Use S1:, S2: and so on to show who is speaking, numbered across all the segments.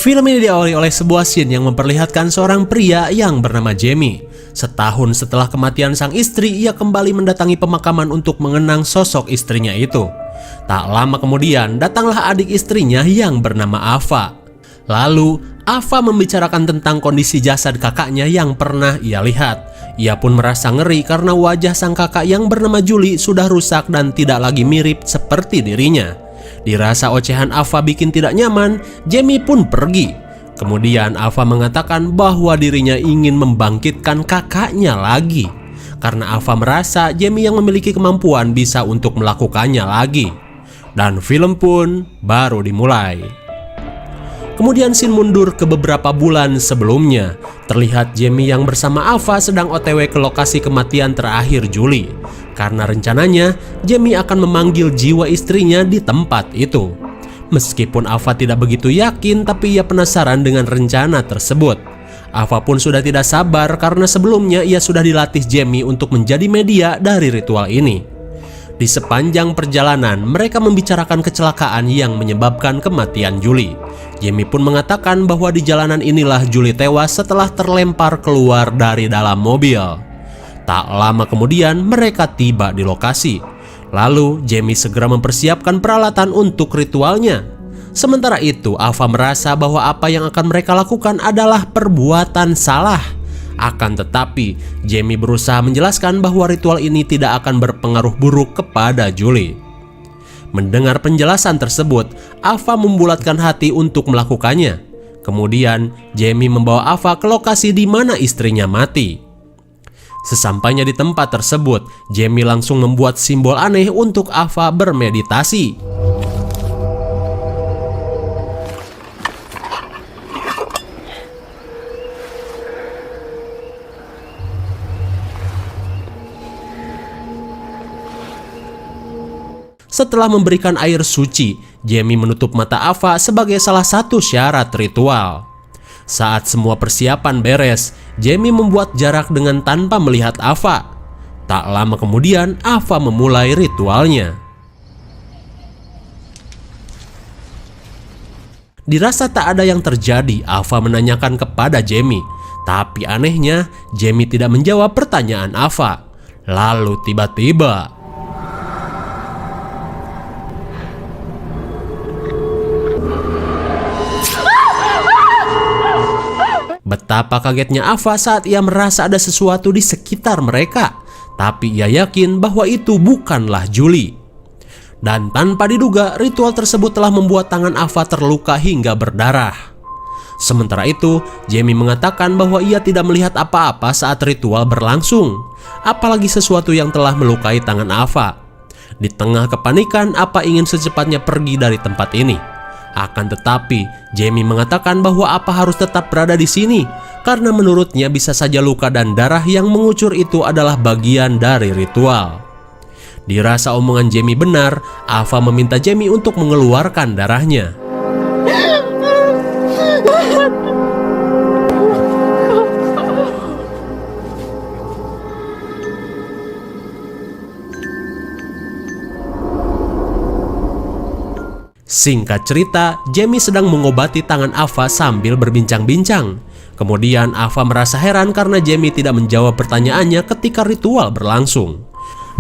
S1: Film ini diawali oleh sebuah scene yang memperlihatkan seorang pria yang bernama Jamie. Setahun setelah kematian sang istri, ia kembali mendatangi pemakaman untuk mengenang sosok istrinya itu. Tak lama kemudian, datanglah adik istrinya yang bernama Ava. Lalu, Ava membicarakan tentang kondisi jasad kakaknya yang pernah ia lihat. Ia pun merasa ngeri karena wajah sang kakak yang bernama Julie sudah rusak dan tidak lagi mirip seperti dirinya. Dirasa ocehan Ava bikin tidak nyaman, Jamie pun pergi. Kemudian Ava mengatakan bahwa dirinya ingin membangkitkan kakaknya lagi. Karena Ava merasa Jamie yang memiliki kemampuan bisa untuk melakukannya lagi. Dan film pun baru dimulai. Kemudian scene mundur ke beberapa bulan sebelumnya. Terlihat Jamie yang bersama Ava sedang OTW ke lokasi kematian terakhir Julie. Karena rencananya Jamie akan memanggil jiwa istrinya di tempat itu. Meskipun Ava tidak begitu yakin, tapi ia penasaran dengan rencana tersebut. Ava pun sudah tidak sabar karena sebelumnya ia sudah dilatih Jamie untuk menjadi media dari ritual ini. Di sepanjang perjalanan, mereka membicarakan kecelakaan yang menyebabkan kematian Julie. Jamie pun mengatakan bahwa di jalanan inilah Julie tewas setelah terlempar keluar dari dalam mobil. Tak lama kemudian, mereka tiba di lokasi. Lalu, Jamie segera mempersiapkan peralatan untuk ritualnya. Sementara itu, Ava merasa bahwa apa yang akan mereka lakukan adalah perbuatan salah. Akan tetapi, Jamie berusaha menjelaskan bahwa ritual ini tidak akan berpengaruh buruk kepada Julie. Mendengar penjelasan tersebut, Ava membulatkan hati untuk melakukannya. Kemudian, Jamie membawa Ava ke lokasi di mana istrinya mati. Sesampainya di tempat tersebut, Jamie langsung membuat simbol aneh untuk Ava bermeditasi. Setelah memberikan air suci, Jamie menutup mata Ava sebagai salah satu syarat ritual. Saat semua persiapan beres, Jamie membuat jarak dengan tanpa melihat Ava. Tak lama kemudian, Ava memulai ritualnya. Dirasa tak ada yang terjadi, Ava menanyakan kepada Jamie. Tapi anehnya, Jamie tidak menjawab pertanyaan Ava. Lalu tiba-tiba betapa kagetnya Ava saat ia merasa ada sesuatu di sekitar mereka. Tapi ia yakin bahwa itu bukanlah Julie. Dan tanpa diduga, ritual tersebut telah membuat tangan Ava terluka hingga berdarah. Sementara itu, Jamie mengatakan bahwa ia tidak melihat apa-apa saat ritual berlangsung. Apalagi sesuatu yang telah melukai tangan Ava. Di tengah kepanikan, Ava ingin secepatnya pergi dari tempat ini. Akan tetapi, Jamie mengatakan bahwa Ava harus tetap berada di sini karena menurutnya bisa saja luka dan darah yang mengucur itu adalah bagian dari ritual. Dirasa omongan Jamie benar, Ava meminta Jamie untuk mengeluarkan darahnya. Singkat cerita, Jamie sedang mengobati tangan Ava sambil berbincang-bincang. Kemudian Ava merasa heran karena Jamie tidak menjawab pertanyaannya ketika ritual berlangsung.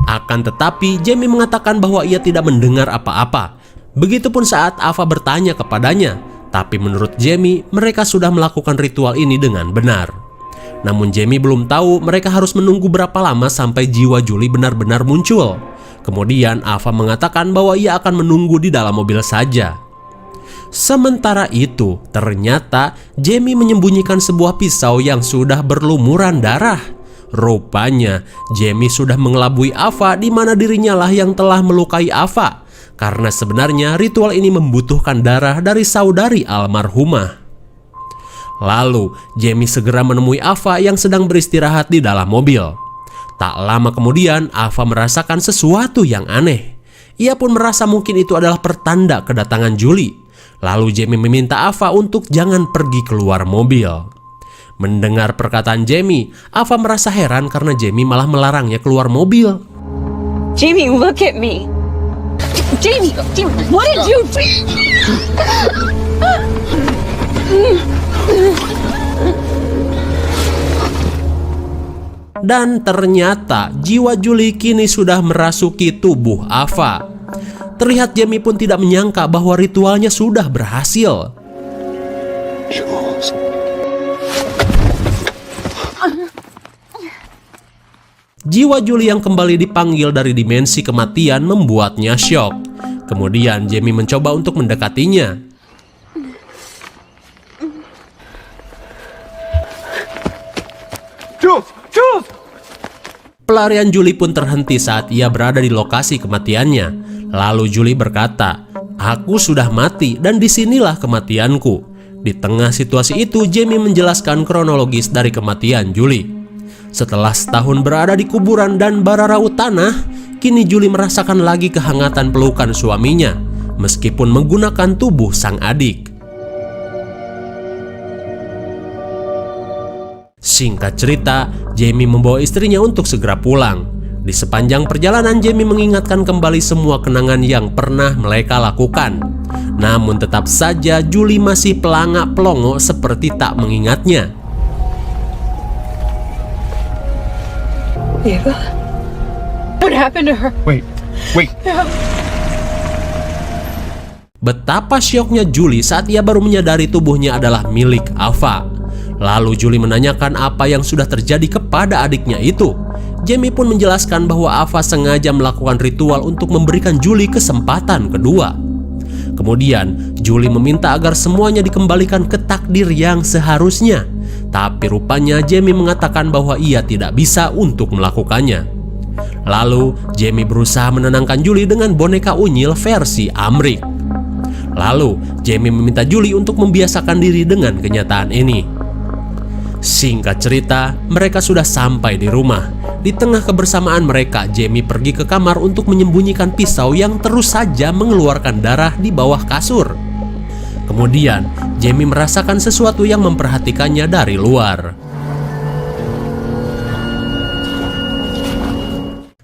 S1: Akan tetapi, Jamie mengatakan bahwa ia tidak mendengar apa-apa. Begitupun saat Ava bertanya kepadanya. Tapi menurut Jamie, mereka sudah melakukan ritual ini dengan benar. Namun Jamie belum tahu mereka harus menunggu berapa lama sampai jiwa Julie benar-benar muncul. Kemudian Ava mengatakan bahwa ia akan menunggu di dalam mobil saja. Sementara itu, ternyata Jamie menyembunyikan sebuah pisau yang sudah berlumuran darah. Rupanya, Jamie sudah mengelabui Ava di mana dirinya lah yang telah melukai Ava. Karena sebenarnya ritual ini membutuhkan darah dari saudari almarhumah. Lalu, Jamie segera menemui Ava yang sedang beristirahat di dalam mobil. Tak lama kemudian, Ava merasakan sesuatu yang aneh. Ia pun merasa mungkin itu adalah pertanda kedatangan Julie. Lalu Jamie meminta Ava untuk jangan pergi keluar mobil. Mendengar perkataan Jamie, Ava merasa heran karena Jamie malah melarangnya keluar mobil.
S2: Jamie, look at me. Jamie, what did you do?
S1: Dan ternyata jiwa Julie kini sudah merasuki tubuh Ava. Terlihat Jamie pun tidak menyangka bahwa ritualnya sudah berhasil.
S3: Jules.
S1: Jiwa Julie yang kembali dipanggil dari dimensi kematian membuatnya syok. Kemudian Jamie mencoba untuk mendekatinya.
S3: Jules! Jules!
S1: Pelarian Julie pun terhenti saat ia berada di lokasi kematiannya. Lalu Julie berkata, "Aku sudah mati dan disinilah kematianku." Di tengah situasi itu, Jamie menjelaskan kronologis dari kematian Julie. Setelah setahun berada di kuburan dan bara raut tanah, kini Julie merasakan lagi kehangatan pelukan suaminya, meskipun menggunakan tubuh sang adik. Singkat cerita, Jamie membawa istrinya untuk segera pulang. Di sepanjang perjalanan, Jamie mengingatkan kembali semua kenangan yang pernah mereka lakukan. Namun tetap saja Julie masih pelangak-pelongo seperti tak mengingatnya.
S2: Eva? What happened to her?
S3: Wait.
S1: Betapa syoknya Julie saat ia baru menyadari tubuhnya adalah milik Ava. Lalu Julie menanyakan apa yang sudah terjadi kepada adiknya itu. Jamie pun menjelaskan bahwa Ava sengaja melakukan ritual untuk memberikan Julie kesempatan kedua. Kemudian Julie meminta agar semuanya dikembalikan ke takdir yang seharusnya. Tapi rupanya Jamie mengatakan bahwa ia tidak bisa untuk melakukannya. Lalu Jamie berusaha menenangkan Julie dengan boneka unyil versi Amrik. Lalu Jamie meminta Julie untuk membiasakan diri dengan kenyataan ini. Singkat cerita, mereka sudah sampai di rumah. Di tengah kebersamaan mereka, Jamie pergi ke kamar untuk menyembunyikan pisau yang terus saja mengeluarkan darah di bawah kasur. Kemudian, Jamie merasakan sesuatu yang memperhatikannya dari luar.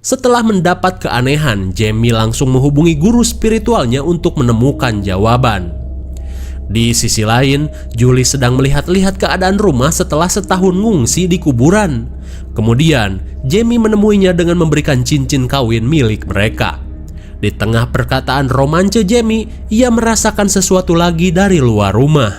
S1: Setelah mendapat keanehan, Jamie langsung menghubungi guru spiritualnya untuk menemukan jawaban. Di sisi lain, Julie sedang melihat-lihat keadaan rumah setelah setahun ngungsi di kuburan. Kemudian, Jamie menemuinya dengan memberikan cincin kawin milik mereka. Di tengah perkataan romance Jamie, ia merasakan sesuatu lagi dari luar rumah.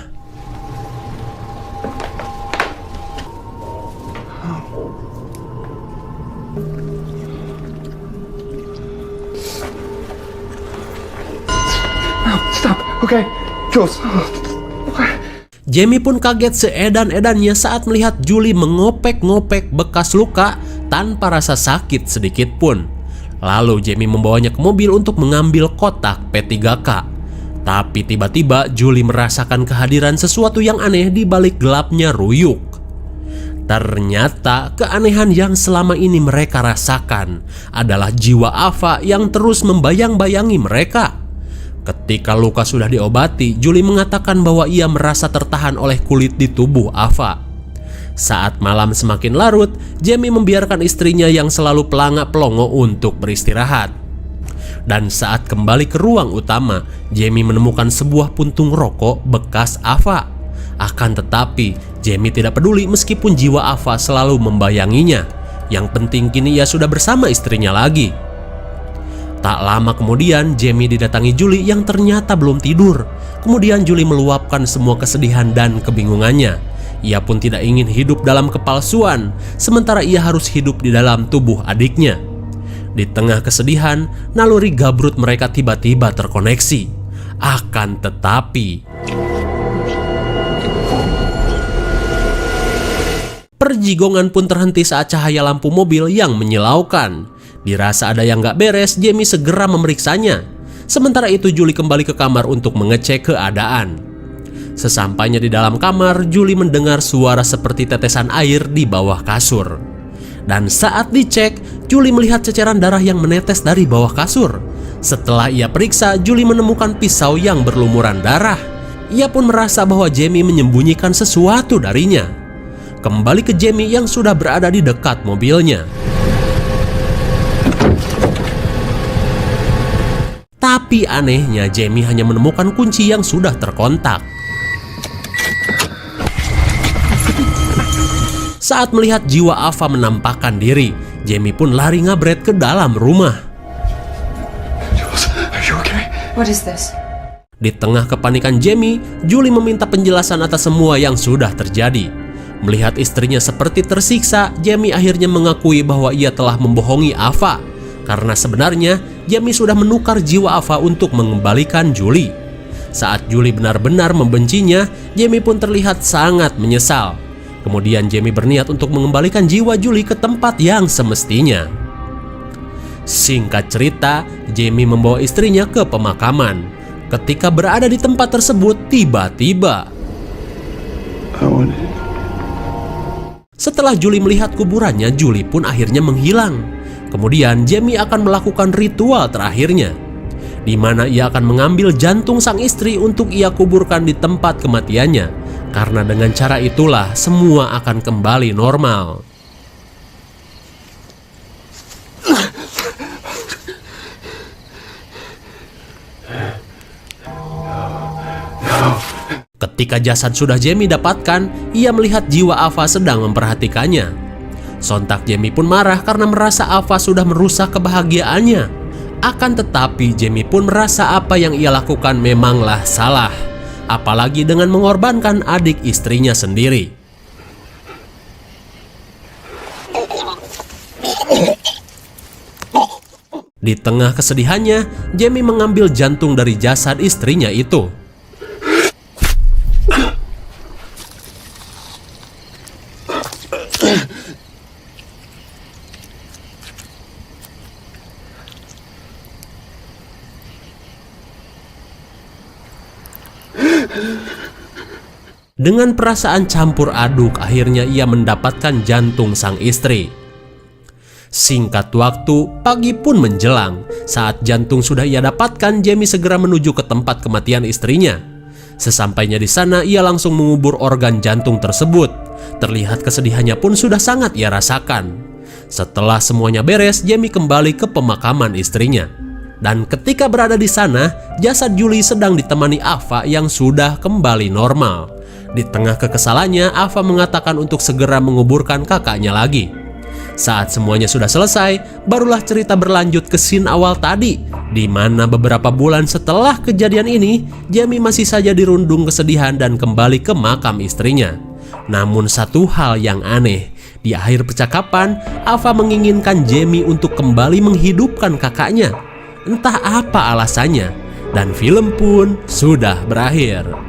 S3: Stop. Okay. Jules.
S1: Jamie pun kaget seedan-edannya saat melihat Julie mengopek-ngopek bekas luka tanpa rasa sakit sedikit pun. Lalu Jamie membawanya ke mobil untuk mengambil kotak P3K. Tapi tiba-tiba Julie merasakan kehadiran sesuatu yang aneh di balik gelapnya ruyuk. Ternyata keanehan yang selama ini mereka rasakan adalah jiwa Ava yang terus membayang-bayangi mereka. Ketika luka sudah diobati, Julie mengatakan bahwa ia merasa tertahan oleh kulit di tubuh Ava. Saat malam semakin larut, Jamie membiarkan istrinya yang selalu pelangak-pelongo untuk beristirahat. Dan saat kembali ke ruang utama, Jamie menemukan sebuah puntung rokok bekas Ava. Akan tetapi, Jamie tidak peduli meskipun jiwa Ava selalu membayanginya. Yang penting kini ia sudah bersama istrinya lagi. Tak lama kemudian, Jamie didatangi Julie yang ternyata belum tidur. Kemudian Julie meluapkan semua kesedihan dan kebingungannya. Ia pun tidak ingin hidup dalam kepalsuan, sementara ia harus hidup di dalam tubuh adiknya. Di tengah kesedihan, naluri gabrut mereka tiba-tiba terkoneksi. Akan tetapi, perjigongan pun terhenti saat cahaya lampu mobil yang menyilaukan. Dirasa ada yang gak beres, Jamie segera memeriksanya. Sementara itu Julie kembali ke kamar untuk mengecek keadaan. Sesampainya di dalam kamar, Julie mendengar suara seperti tetesan air di bawah kasur. Dan saat dicek, Julie melihat ceceran darah yang menetes dari bawah kasur. Setelah ia periksa, Julie menemukan pisau yang berlumuran darah. Ia pun merasa bahwa Jamie menyembunyikan sesuatu darinya. Kembali ke Jamie yang sudah berada di dekat mobilnya. Tapi anehnya Jamie hanya menemukan kunci yang sudah terkontak. Saat melihat jiwa Ava menampakkan diri, Jamie pun lari ngabret ke dalam rumah.
S3: Jules, are you okay?
S2: What is this?
S1: Di tengah kepanikan Jamie, Julie meminta penjelasan atas semua yang sudah terjadi. Melihat istrinya seperti tersiksa, Jamie akhirnya mengakui bahwa ia telah membohongi Ava. Karena sebenarnya, Jamie sudah menukar jiwa Ava untuk mengembalikan Julie. Saat Julie benar-benar membencinya, Jamie pun terlihat sangat menyesal. Kemudian Jamie berniat untuk mengembalikan jiwa Julie ke tempat yang semestinya. Singkat cerita, Jamie membawa istrinya ke pemakaman. Ketika berada di tempat tersebut, tiba-tiba setelah Julie melihat kuburannya, Julie pun akhirnya menghilang. Kemudian Jamie akan melakukan ritual terakhirnya, di mana ia akan mengambil jantung sang istri untuk ia kuburkan di tempat kematiannya. Karena dengan cara itulah semua akan kembali normal. Ketika jasad sudah Jamie dapatkan, ia melihat jiwa Ava sedang memperhatikannya. Sontak Jamie pun marah karena merasa Ava sudah merusak kebahagiaannya. Akan tetapi Jamie pun merasa apa yang ia lakukan memanglah salah. Apalagi dengan mengorbankan adik istrinya sendiri. Di tengah kesedihannya, Jamie mengambil jantung dari jasad istrinya itu. Dengan perasaan campur aduk, akhirnya ia mendapatkan jantung sang istri. Singkat waktu, pagi pun menjelang. Saat jantung sudah ia dapatkan, Jamie segera menuju ke tempat kematian istrinya. Sesampainya di sana, ia langsung mengubur organ jantung tersebut. Terlihat kesedihannya pun sudah sangat ia rasakan. Setelah semuanya beres, Jamie kembali ke pemakaman istrinya. Dan ketika berada di sana, jasad Julie sedang ditemani Ava yang sudah kembali normal. Di tengah kekesalannya, Ava mengatakan untuk segera menguburkan kakaknya lagi. Saat semuanya sudah selesai, barulah cerita berlanjut ke scene awal tadi, di mana beberapa bulan setelah kejadian ini, Jamie masih saja dirundung kesedihan dan kembali ke makam istrinya. Namun satu hal yang aneh, di akhir percakapan, Ava menginginkan Jamie untuk kembali menghidupkan kakaknya. Entah apa alasannya, dan film pun sudah berakhir.